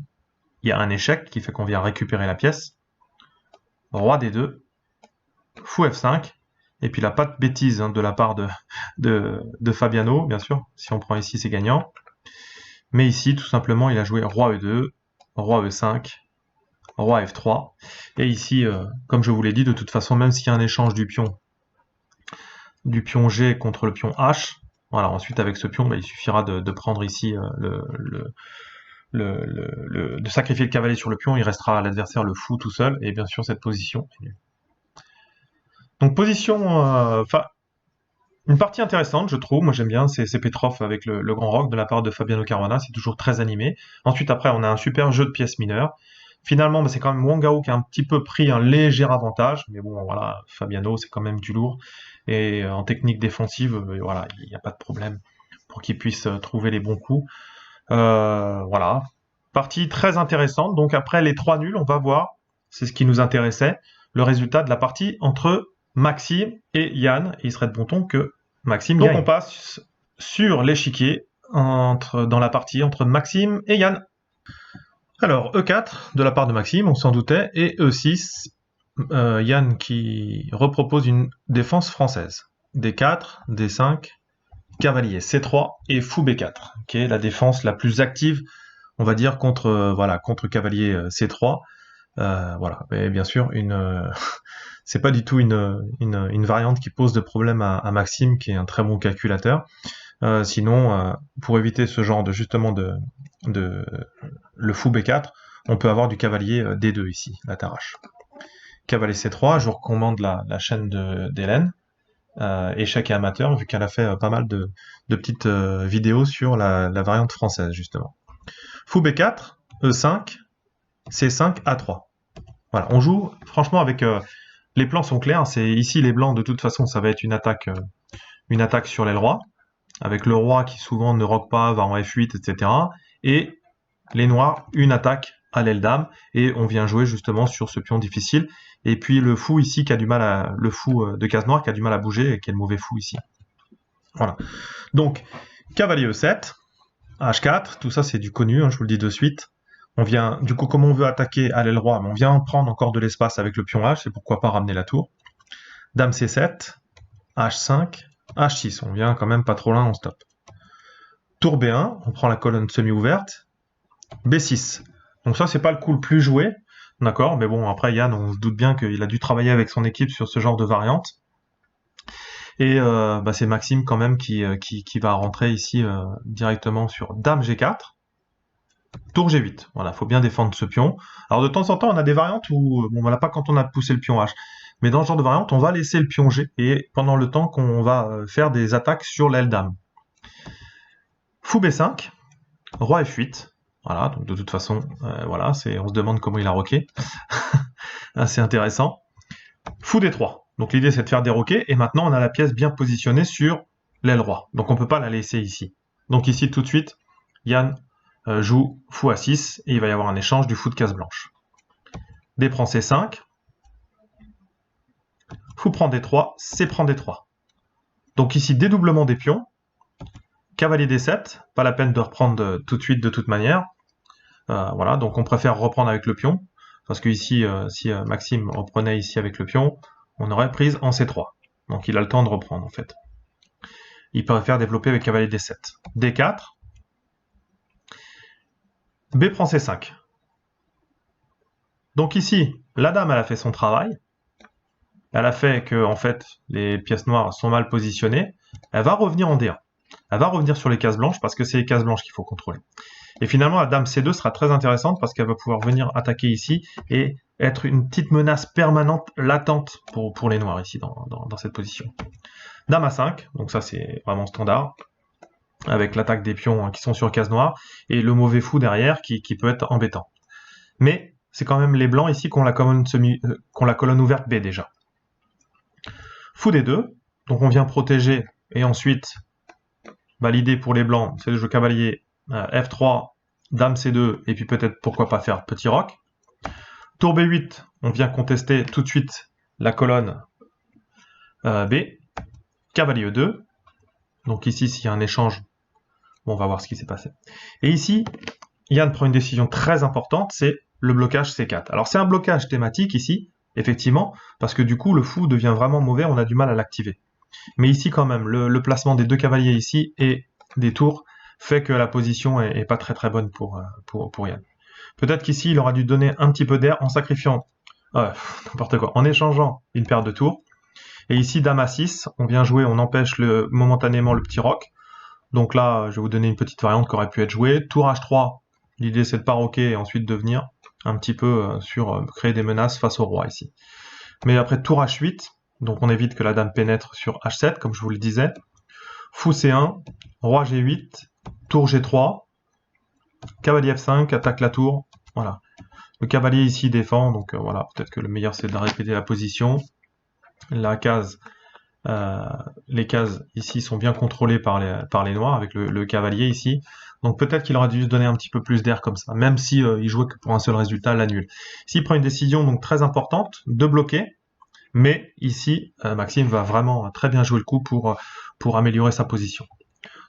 il y a un échec qui fait qu'on vient récupérer la pièce. Roi D2, fou F5, et puis là, pas de bêtises hein, de la part de Fabiano, bien sûr. Si on prend ici, c'est gagnant. Mais ici, tout simplement, il a joué roi E2, roi E5, roi F3. Et ici, comme je vous l'ai dit, de toute façon, même s'il y a un échange du pion G contre le pion H, voilà, ensuite avec ce pion, bah, il suffira de prendre ici de sacrifier le cavalier sur le pion, il restera à l'adversaire le fou tout seul, et bien sûr cette position est nulle. Donc position, une partie intéressante je trouve, moi j'aime bien, c'est Petrov avec le grand rock de la part de Fabiano Caruana, c'est toujours très animé. Ensuite après on a un super jeu de pièces mineures. Finalement c'est quand même Wang Gao qui a un petit peu pris un léger avantage, mais bon voilà, Fabiano c'est quand même du lourd, et en technique défensive, voilà, il n'y a pas de problème pour qu'il puisse trouver les bons coups. Voilà. Partie très intéressante. Donc après les 3 nuls, on va voir, c'est ce qui nous intéressait, le résultat de la partie entre Maxime et Yann. Et il serait de bon ton que Maxime gagne. Donc on passe sur l'échiquier dans la partie entre Maxime et Yann. Alors E4 de la part de Maxime, on s'en doutait, et E6, Yann qui repropose une défense française. D4, D5, cavalier C3 et fou B4, qui est la défense la plus active, on va dire, contre cavalier C3. Voilà, mais bien sûr, c'est pas du tout une variante qui pose de problème à Maxime, qui est un très bon calculateur. Sinon, pour éviter ce genre de le fou B4, on peut avoir du cavalier D2 ici, la t'arrache. Cavalier C3, je vous recommande la chaîne d'Hélène, Échec et amateur, vu qu'elle a fait pas mal de petites vidéos sur la variante française, justement. Fou B4, E5, C5, A3. Voilà, on joue, franchement, avec... les plans sont clairs, c'est ici les blancs, de toute façon, ça va être une attaque sur l'aile roi, avec le roi qui souvent ne roque pas, va en F8, etc. Et les noirs, une attaque à l'aile dame, et on vient jouer justement sur ce pion difficile. Et puis le fou ici qui a du mal le fou de case noire qui a du mal à bouger et qui est le mauvais fou ici. Voilà. Donc, cavalier E7, H4, tout ça c'est du connu, hein, je vous le dis de suite. On vient, du coup, comme on veut attaquer à l'aile roi, on vient prendre encore de l'espace avec le pion H, c'est pourquoi pas ramener la tour. Dame C7, H5, H6, on vient quand même pas trop loin, on stoppe. Tour B1, on prend la colonne semi-ouverte. B6, donc ça c'est pas le coup le plus joué, d'accord, mais bon, après Yann, on se doute bien qu'il a dû travailler avec son équipe sur ce genre de variante. Et c'est Maxime quand même qui va rentrer ici directement sur Dame G4, Tour G8. Voilà, faut bien défendre ce pion. Alors de temps en temps, on a des variantes où, bon, voilà, pas quand on a poussé le pion H, mais dans ce genre de variante, on va laisser le pion G et pendant le temps qu'on va faire des attaques sur l'aile dame. Fou B5, Roi F8. Voilà, donc de toute façon, voilà, on se demande comment il a roqué. Assez intéressant. Fou D3. Donc l'idée c'est de faire des roquets, et maintenant on a la pièce bien positionnée sur l'aile roi. Donc on ne peut pas la laisser ici. Donc ici tout de suite, Yann joue fou A6, et il va y avoir un échange du fou de case blanche. D prend C5. Fou prend D3, C prend D3. Donc ici, dédoublement des pions. Cavalier D7, pas la peine de reprendre tout de suite de toute manière. Voilà, donc on préfère reprendre avec le pion, parce que ici, si Maxime reprenait ici avec le pion, on aurait prise en C3. Donc il a le temps de reprendre en fait. Il préfère développer avec cavalier D7. D4. B prend C5. Donc ici, la dame elle a fait son travail. Elle a fait que en fait les pièces noires sont mal positionnées. Elle va revenir en D1. Elle va revenir sur les cases blanches parce que c'est les cases blanches qu'il faut contrôler. Et finalement, la dame C2 sera très intéressante parce qu'elle va pouvoir venir attaquer ici et être une petite menace permanente, latente pour les noirs ici dans cette position. Dame A5, donc ça c'est vraiment standard, avec l'attaque des pions qui sont sur case noire et le mauvais fou derrière qui peut être embêtant. Mais c'est quand même les blancs ici qui ont la colonne ouverte B déjà. Fou D2, donc on vient protéger et ensuite l'idée pour les blancs, c'est de jouer cavalier F3, Dame C2, et puis peut-être pourquoi pas faire petit roc. Tour B8, on vient contester tout de suite la colonne B. Cavalier E2. Donc ici, s'il y a un échange, bon, on va voir ce qui s'est passé. Et ici, Yann prend une décision très importante, c'est le blocage C4. Alors c'est un blocage thématique ici, effectivement, parce que du coup, le fou devient vraiment mauvais, on a du mal à l'activer. Mais ici, quand même, le placement des deux cavaliers ici et des tours fait que la position est pas très très bonne pour Yann. Peut-être qu'ici, il aura dû donner un petit peu d'air en sacrifiant, n'importe quoi, en échangeant une paire de tours. Et ici, Dame A6, on vient jouer, on empêche momentanément le petit roc. Donc là, je vais vous donner une petite variante qui aurait pu être jouée. Tour H3, l'idée c'est de pas roquer et ensuite de venir un petit peu créer des menaces face au roi ici. Mais après tour H8, donc on évite que la dame pénètre sur H7, comme je vous le disais. Fou C1, roi G8, tour G3, cavalier F5, attaque la tour. Voilà. Le cavalier ici défend, donc voilà, peut-être que le meilleur c'est de répéter la position. La case Les cases ici sont bien contrôlées par les noirs, avec le cavalier ici. Donc peut-être qu'il aurait dû se donner un petit peu plus d'air comme ça, même si il jouait que pour un seul résultat, la nulle. S'il prend une décision donc très importante, de bloquer, mais ici, Maxime va vraiment très bien jouer le coup pour améliorer sa position.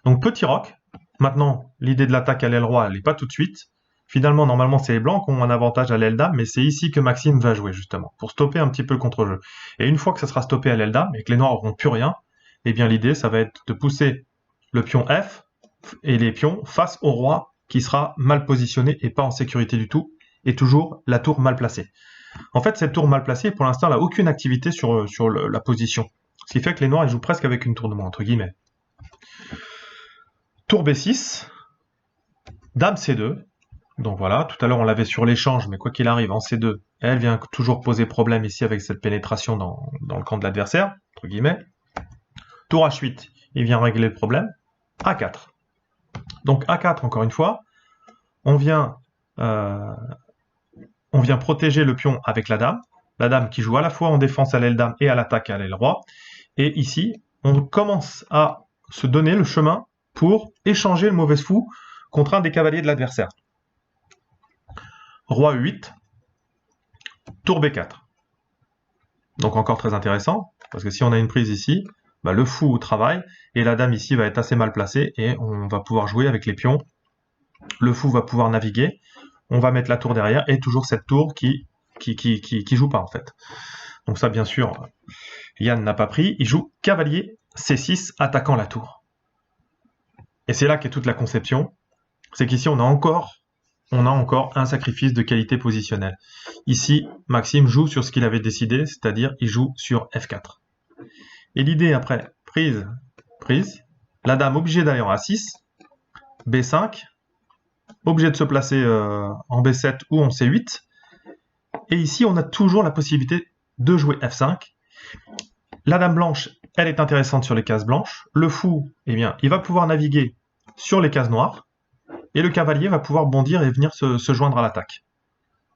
Donc petit roc. Maintenant, l'idée de l'attaque à l'aile roi, elle n'est pas tout de suite. Finalement, normalement, c'est les blancs qui ont un avantage à l'aile dame, mais c'est ici que Maxime va jouer, justement, pour stopper un petit peu le contre-jeu. Et une fois que ça sera stoppé à l'aile dame, et que les noirs n'auront plus rien, eh bien l'idée, ça va être de pousser le pion F et les pions face au roi, qui sera mal positionné et pas en sécurité du tout, et toujours la tour mal placée. En fait, cette tour mal placée, pour l'instant, elle n'a aucune activité sur la position. Ce qui fait que les noirs, ils jouent presque avec une tour de moins, entre guillemets. Tour B6, dame C2. Donc voilà, tout à l'heure on l'avait sur l'échange, mais quoi qu'il arrive, en C2, elle vient toujours poser problème ici avec cette pénétration dans le camp de l'adversaire, entre guillemets. Tour H8, il vient régler le problème. A4. Donc A4, encore une fois, on vient protéger le pion avec la dame qui joue à la fois en défense à l'aile dame et à l'attaque à l'aile roi. Et ici, on commence à se donner le chemin pour échanger le mauvais fou contre un des cavaliers de l'adversaire. Roi E8, tour B4. Donc encore très intéressant, parce que si on a une prise ici, bah le fou travaille, et la dame ici va être assez mal placée, et on va pouvoir jouer avec les pions. Le fou va pouvoir naviguer, on va mettre la tour derrière, et toujours cette tour qui joue pas en fait. Donc ça bien sûr, Yann n'a pas pris, il joue cavalier C6, attaquant la tour. Et c'est là qu'est toute la conception, c'est qu'ici on a encore un sacrifice de qualité positionnelle. Ici, Maxime joue sur ce qu'il avait décidé, c'est-à-dire il joue sur F4. Et l'idée après, prise, la dame obligée d'aller en A6, B5, obligée de se placer en B7 ou en C8, et ici on a toujours la possibilité de jouer F5. La dame blanche, elle est intéressante sur les cases blanches, le fou, eh bien, il va pouvoir naviguer sur les cases noires, et le cavalier va pouvoir bondir et venir se joindre à l'attaque.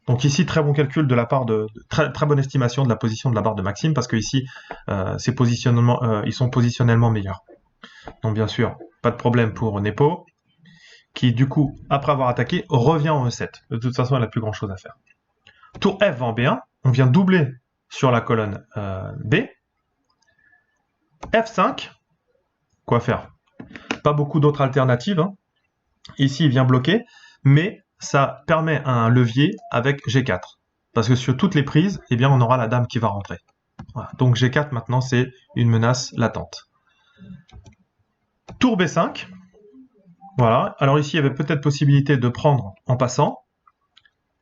Donc ici, très bon calcul de la part très bonne estimation de la position de la barre de Maxime, parce que ici, ils sont positionnellement meilleurs. Donc bien sûr, pas de problème pour Nepo, qui du coup, après avoir attaqué, revient en E7. De toute façon, elle n'a plus grand chose à faire. Tour F va en B1, on vient doubler sur la colonne B. F5, quoi faire? Pas beaucoup d'autres alternatives, hein. Ici, il vient bloquer, mais ça permet un levier avec G4. Parce que sur toutes les prises, eh bien, on aura la dame qui va rentrer. Voilà. Donc G4, maintenant, c'est une menace latente. Tour B5. Voilà. Alors ici, il y avait peut-être possibilité de prendre en passant.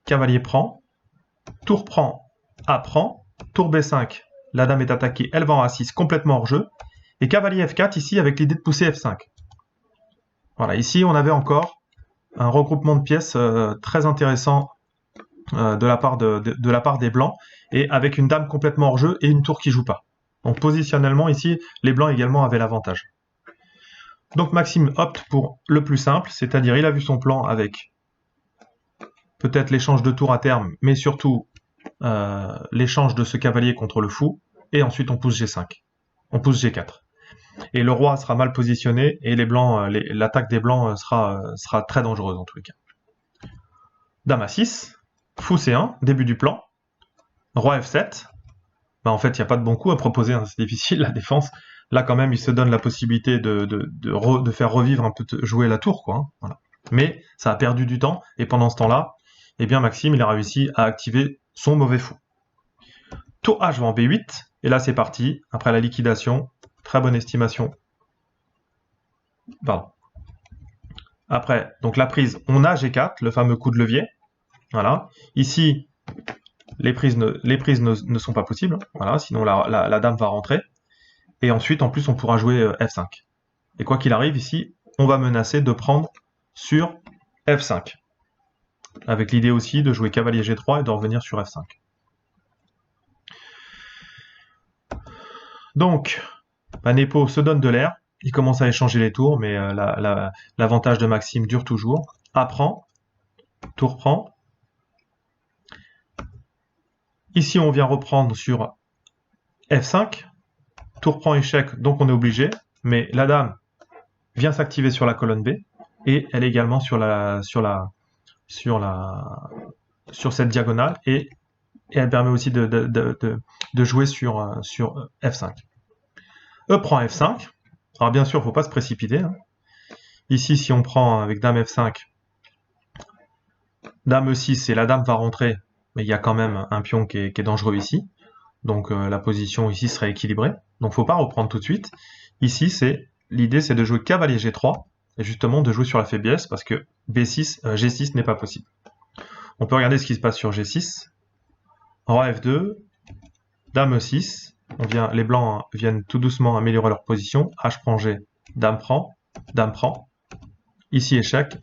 Cavalier prend. Tour prend. A prend. Tour B5. La dame est attaquée. Elle va en A6, complètement hors jeu. Et cavalier F4, ici, avec l'idée de pousser F5. Voilà, ici on avait encore un regroupement de pièces très intéressant de la part des blancs, et avec une dame complètement hors jeu et une tour qui joue pas. Donc positionnellement ici, les blancs également avaient l'avantage. Donc Maxime opte pour le plus simple, c'est-à-dire il a vu son plan avec peut-être l'échange de tours à terme, mais surtout l'échange de ce cavalier contre le fou, et ensuite on pousse G5, on pousse G4. Et le roi sera mal positionné, et les blancs, l'attaque des blancs sera très dangereuse en tous les cas. Dame A6, fou C1, début du plan. Roi F7. Bah en fait, il n'y a pas de bon coup à proposer, hein, c'est difficile la défense. Là, quand même, il se donne la possibilité de faire revivre un peu, jouer la tour, quoi. Hein, voilà. Mais ça a perdu du temps, et pendant ce temps-là, eh bien Maxime, il a réussi à activer son mauvais fou. Tour H va en B8, et là c'est parti, après la liquidation. Très bonne estimation. Pardon. Après, donc la prise, on a G4, le fameux coup de levier. Voilà. Ici, les prises ne sont pas possibles. Voilà, sinon la dame va rentrer. Et ensuite, en plus, on pourra jouer F5. Et quoi qu'il arrive, ici, on va menacer de prendre sur F5. Avec l'idée aussi de jouer cavalier G3 et de revenir sur F5. Donc, Nepo se donne de l'air, il commence à échanger les tours, mais l'avantage de Maxime dure toujours. A prend, tour prend. Ici, on vient reprendre sur F5. tour prend échec, donc on est obligé, mais la dame vient s'activer sur la colonne B, et elle est également sur cette diagonale, et elle permet aussi de jouer sur F5. E prend F5, alors bien sûr, il ne faut pas se précipiter, hein. Ici, si on prend avec dame F5, dame E6, et la dame va rentrer, mais il y a quand même un pion qui est dangereux ici. Donc la position ici serait équilibrée. Donc faut pas reprendre tout de suite. Ici, l'idée c'est de jouer cavalier G3, et justement de jouer sur la faiblesse, parce que G6 n'est pas possible. On peut regarder ce qui se passe sur G6. Roi F2, dame E6. Les blancs viennent tout doucement améliorer leur position. H prend G, dame prend, dame prend. Ici échec.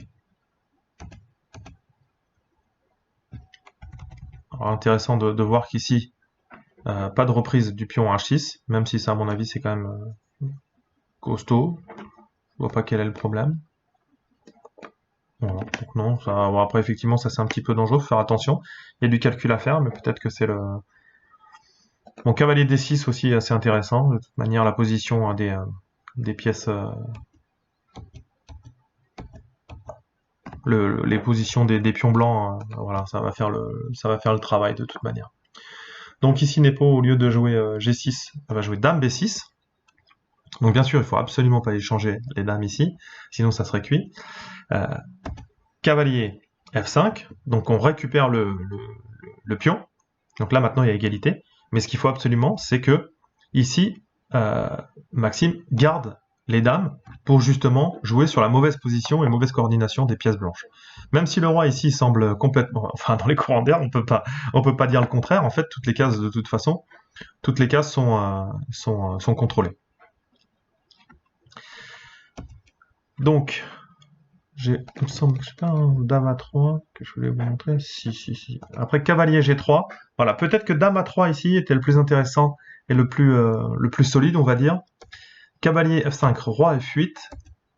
Alors, intéressant de voir qu'ici, pas de reprise du pion H6, même si ça, à mon avis, c'est quand même costaud. Je vois pas quel est le problème. Voilà. Donc non, ça, bon, après, effectivement, ça c'est un petit peu dangereux, faut faire attention. Il y a du calcul à faire, mais peut-être que c'est le... Bon, cavalier D6 aussi assez intéressant. De toute manière, la position des pièces... les positions des pions blancs, voilà, ça va faire le travail de toute manière. Donc ici, Nepo, au lieu de jouer G6, va jouer dame B6. Donc bien sûr, il faut absolument pas échanger les dames ici, sinon ça serait cuit. Cavalier F5, donc on récupère le pion. Donc là, maintenant, il y a égalité. Mais ce qu'il faut absolument, c'est que ici, Maxime garde les dames pour justement jouer sur la mauvaise position et mauvaise coordination des pièces blanches. Même si le roi ici semble complètement... Enfin, dans les courants d'air, on peut pas dire le contraire. En fait, toutes les cases, de toute façon, toutes les cases sont contrôlées. Donc, il me semble que c'est pas un dame A3 que je voulais vous montrer. Si. Après, cavalier G3. Voilà, peut-être que dame A3 ici était le plus intéressant et le plus solide, on va dire. Cavalier F5, roi F8,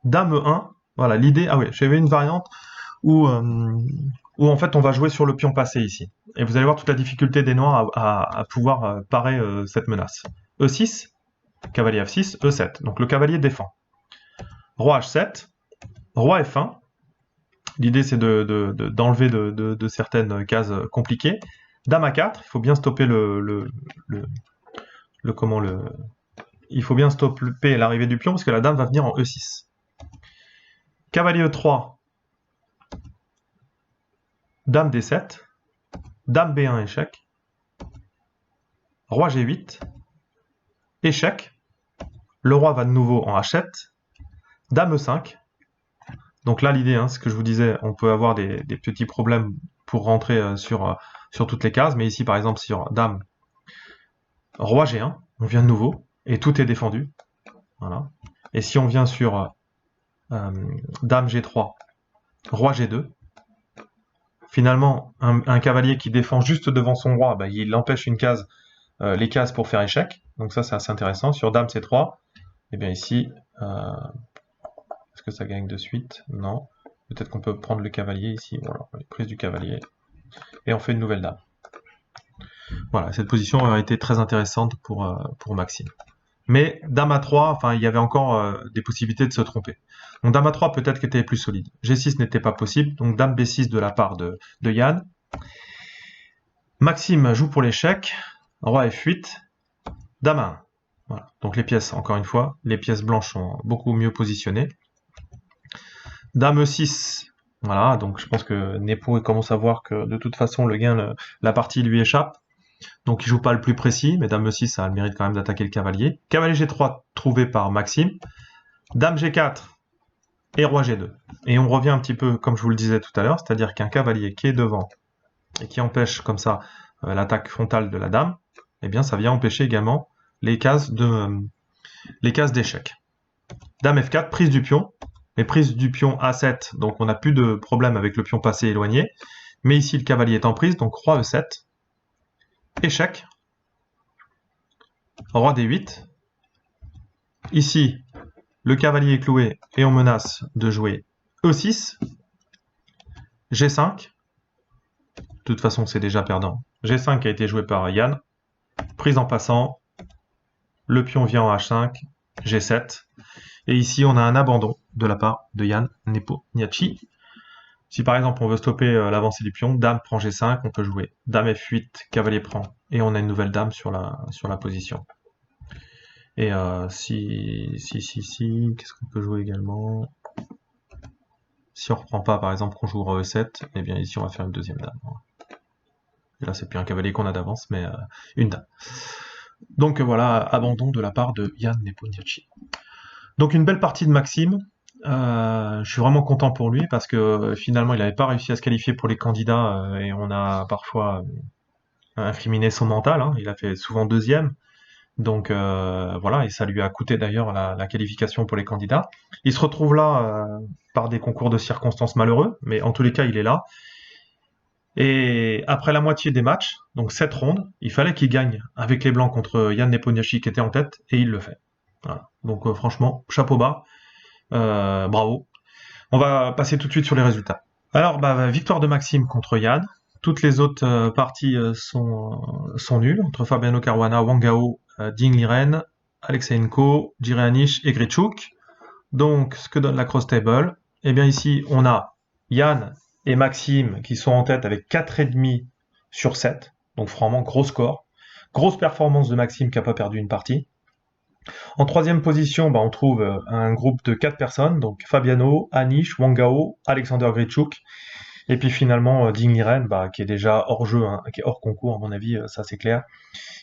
dame E1. Voilà, l'idée... Ah oui, j'avais une variante où en fait on va jouer sur le pion passé ici. Et vous allez voir toute la difficulté des noirs à pouvoir parer cette menace. E6, cavalier F6, E7. Donc le cavalier défend. Roi H7, roi F1. L'idée c'est d'enlever de certaines cases compliquées. Dame A4, il faut bien stopper il faut bien stopper l'arrivée du pion parce que la dame va venir en E6. Cavalier E3, dame D7, dame B1 échec, roi G8, échec, le roi va de nouveau en H7, dame E5. Donc là l'idée, ce que je vous disais, on peut avoir des petits problèmes pour rentrer sur toutes les cases, mais ici par exemple sur dame, roi G1, on vient de nouveau, et tout est défendu. Voilà. Et si on vient sur dame G3, roi G2, finalement, un cavalier qui défend juste devant son roi, il empêche les cases pour faire échec. Donc ça, c'est assez intéressant. Sur dame C3, et bien ici, est-ce que ça gagne de suite? Non. Peut-être qu'on peut prendre le cavalier ici. Voilà, prise du cavalier. Et on fait une nouvelle dame. Voilà, cette position aurait été très intéressante pour Maxime. Mais dame A3, enfin, il y avait encore des possibilités de se tromper. Donc dame A3 peut-être qu'elle était plus solide. G6 n'était pas possible, donc dame B6 de la part de Yann. Maxime joue pour l'échec, roi F8, dame A1. Voilà. Donc les pièces, encore une fois, les pièces blanches sont beaucoup mieux positionnées. Dame E6, voilà, donc je pense que Nepo commence à voir que de toute façon le gain, la partie lui échappe. Donc il joue pas le plus précis, mais dame E6, ça a le mérite quand même d'attaquer le cavalier. Cavalier G3 trouvé par Maxime. Dame G4 et roi G2. Et on revient un petit peu comme je vous le disais tout à l'heure, c'est-à-dire qu'un cavalier qui est devant et qui empêche comme ça l'attaque frontale de la dame, eh bien ça vient empêcher également les cases d'échec. Dame F4, prise du pion. Mais prise du pion A7, donc on n'a plus de problème avec le pion passé éloigné. Mais ici le cavalier est en prise, donc roi E7. Échec, roi D8. Ici, le cavalier est cloué et on menace de jouer E6. G5. De toute façon, c'est déjà perdant. G5 a été joué par Yann. Prise en passant. le pion vient en H5, G7. Et ici, on a un abandon de la part de Jan Nepomniachtchi. Si par exemple on veut stopper l'avancée du pion, dame prend G5, on peut jouer dame F8, cavalier prend, et on a une nouvelle dame sur la position. Et qu'est-ce qu'on peut jouer également? Si on reprend pas, par exemple, qu'on joue roi E7, eh bien ici on va faire une deuxième dame. Et là c'est plus un cavalier qu'on a d'avance, mais une dame. Donc voilà, abandon de la part de Jan Nepomniachtchi. Donc une belle partie de Maxime. Je suis vraiment content pour lui parce que finalement il n'avait pas réussi à se qualifier pour les candidats et on a parfois incriminé son mental. Hein. Il a fait souvent deuxième. Donc voilà, et ça lui a coûté d'ailleurs la qualification pour les candidats. Il se retrouve là par des concours de circonstances malheureux, mais en tous les cas il est là. Et après la moitié des matchs, donc 7 rondes, il fallait qu'il gagne avec les blancs contre Jan Nepomniachtchi qui était en tête, et il le fait. Voilà. Donc franchement, chapeau bas, bravo. On va passer tout de suite sur les résultats. Alors, victoire de Maxime contre Yann. Toutes les autres parties sont nulles, entre Fabiano Caruana, Wang Gao, Ding Liren, Alexeyenko, Jireanish et Grichuk. Donc, ce que donne la cross table, eh bien ici, on a Yann et Maxime qui sont en tête avec 4,5 sur 7. Donc vraiment, gros score. Grosse performance de Maxime qui n'a pas perdu une partie. En troisième position, on trouve un groupe de 4 personnes, donc Fabiano, Anish, Wang Gao, Alexander Grichuk, et puis finalement Ding Liren, qui est déjà hors jeu, hein, qui est hors concours à mon avis, ça c'est clair.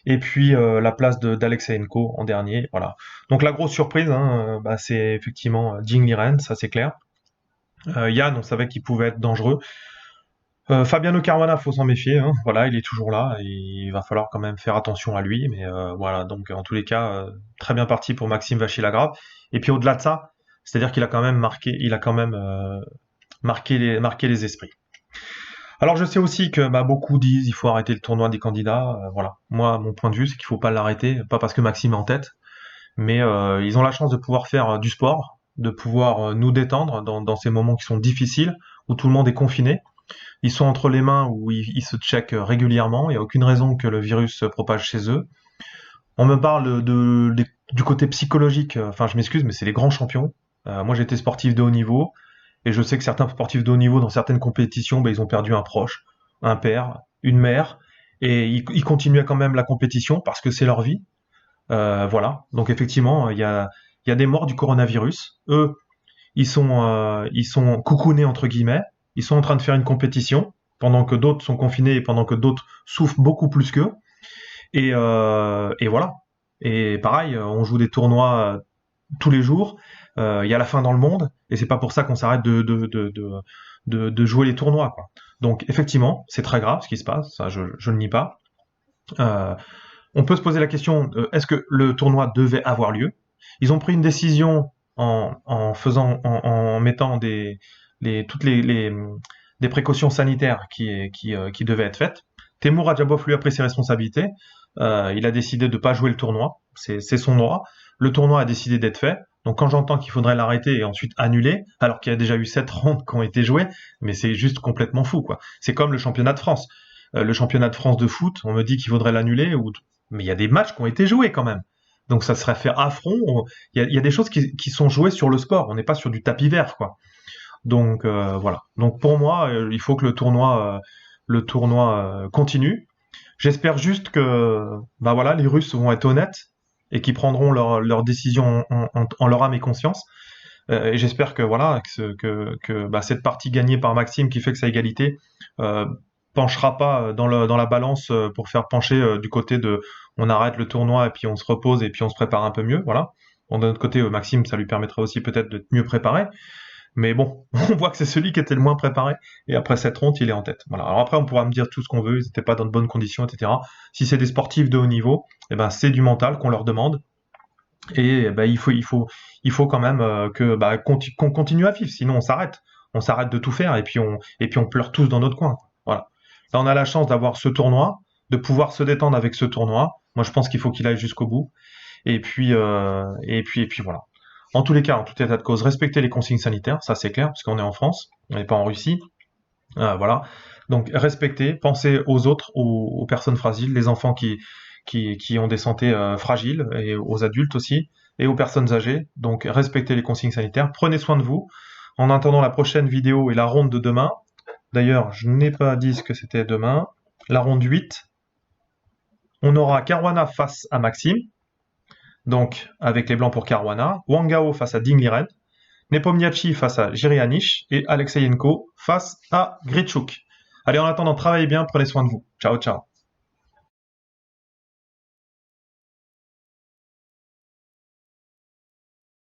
Et puis la place d'Alexeyenko en dernier, voilà. Donc la grosse surprise, hein, c'est effectivement Ding Liren, ça c'est clair. Yann, on savait qu'il pouvait être dangereux. Fabiano Caruana, faut s'en méfier, hein. Voilà, il est toujours là, et il va falloir quand même faire attention à lui, mais voilà, donc en tous les cas, très bien parti pour Maxime Vachier-Lagrave. Et puis au-delà de ça, c'est-à-dire qu'il a quand même marqué les esprits. Alors je sais aussi que beaucoup disent il faut arrêter le tournoi des candidats, voilà. Moi, mon point de vue, c'est qu'il faut pas l'arrêter, pas parce que Maxime est en tête, mais ils ont la chance de pouvoir faire du sport, de pouvoir nous détendre dans ces moments qui sont difficiles, où tout le monde est confiné. Ils sont entre les mains où ils se checkent régulièrement. Il n'y a aucune raison que le virus se propage chez eux. On me parle du côté psychologique. Enfin, je m'excuse, mais c'est les grands champions. Moi, j'étais sportif de haut niveau. Et je sais que certains sportifs de haut niveau, dans certaines compétitions, ils ont perdu un proche, un père, une mère. Et ils continuent quand même la compétition parce que c'est leur vie. Voilà. Donc, effectivement, il y a des morts du coronavirus. Eux, ils sont coucounés, entre guillemets. Ils sont en train de faire une compétition pendant que d'autres sont confinés et pendant que d'autres souffrent beaucoup plus qu'eux. Et voilà. Et pareil, on joue des tournois tous les jours. Il y a la fin dans le monde et c'est pas pour ça qu'on s'arrête de jouer les tournois, quoi. Donc effectivement, c'est très grave ce qui se passe. Ça, je le nie pas. On peut se poser la question est-ce que le tournoi devait avoir lieu? Ils ont pris une décision en mettant toutes les précautions sanitaires qui devaient être faites. Temur Radjabov lui a pris ses responsabilités. Il a décidé de ne pas jouer le tournoi. C'est son droit. Le tournoi a décidé d'être fait. Donc quand j'entends qu'il faudrait l'arrêter et ensuite annuler, alors qu'il y a déjà eu 7 rondes qui ont été jouées, mais c'est juste complètement fou, quoi. C'est comme le championnat de France. Le championnat de France de foot, on me dit qu'il faudrait l'annuler, mais il y a des matchs qui ont été joués quand même. Donc ça serait faire affront. Il y a des choses qui sont jouées sur le sport. On n'est pas sur du tapis vert, quoi. Donc voilà. Donc pour moi, il faut que le tournoi continue. J'espère juste que voilà, les Russes vont être honnêtes et qu'ils prendront leur décision en leur âme et conscience. Et j'espère que voilà que cette partie gagnée par Maxime qui fait que c'est égalité penchera pas dans la balance pour faire pencher du côté de on arrête le tournoi et puis on se repose et puis on se prépare un peu mieux. Voilà. Bon, d'un autre côté, Maxime, ça lui permettra aussi peut-être d'être mieux préparé. Mais bon, on voit que c'est celui qui était le moins préparé. Et après cette ronde, il est en tête. Voilà. Alors après, on pourra me dire tout ce qu'on veut. Ils n'étaient pas dans de bonnes conditions, etc. Si c'est des sportifs de haut niveau, c'est du mental qu'on leur demande. Et il faut quand même qu'on continue à vivre. Sinon, on s'arrête. On s'arrête de tout faire et puis on pleure tous dans notre coin. Voilà. Là, on a la chance d'avoir ce tournoi, de pouvoir se détendre avec ce tournoi. Moi, je pense qu'il faut qu'il aille jusqu'au bout. Et puis voilà. En tous les cas, en tout état de cause, respecter les consignes sanitaires, ça c'est clair, parce qu'on est en France, on n'est pas en Russie. Voilà. Donc respecter, penser aux autres, aux personnes fragiles, les enfants qui qui ont des santé fragiles, et aux adultes aussi, et aux personnes âgées. Donc respectez les consignes sanitaires, prenez soin de vous. En attendant la prochaine vidéo et la ronde de demain, d'ailleurs, je n'ai pas dit ce que c'était demain, la ronde 8, on aura Caruana face à Maxime, donc avec les blancs pour Caruana, Wang Gao face à Ding Liren, Nepomniachtchi face à Jirianish et Alexeyenko face à Grichuk. Allez, en attendant, travaillez bien, prenez soin de vous. Ciao, ciao.